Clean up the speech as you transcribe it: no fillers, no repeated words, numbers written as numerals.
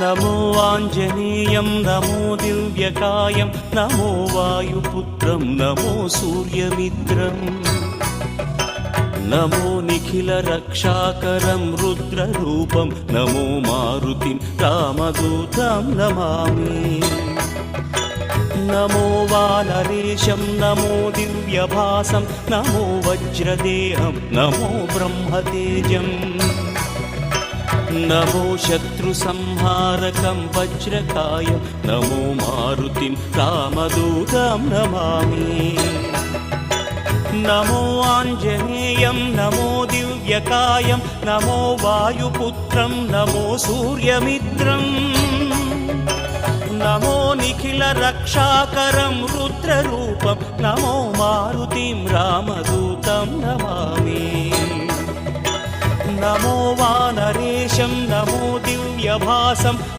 नमो आञ्जनेयं नमो दिव्यकायं नमो वायुपुत्रं नमो सूर्यमित्रम् नमो निखिलरक्षाकरं रुद्ररूपं नमो मारुतिं रामदूतं Namami. नमो वानरेशं नमो दिव्यभासं नमो वज्रदेहं नमो ब्रह्मतेजम् नमो शत्रुसंहारकं वज्रकायं नमो मारुतिं रामदूतं Namami. नमो आञ्जनेयं नमो दिव्यकायं नमो वायुपुत्रं नमो सूर्यमित्रम् नमो निखिलरक्षाकरं रुद्ररूपं नमो मारुतिं रामदूतं Namami. नमो वानरेशं नमो दिव्यभासं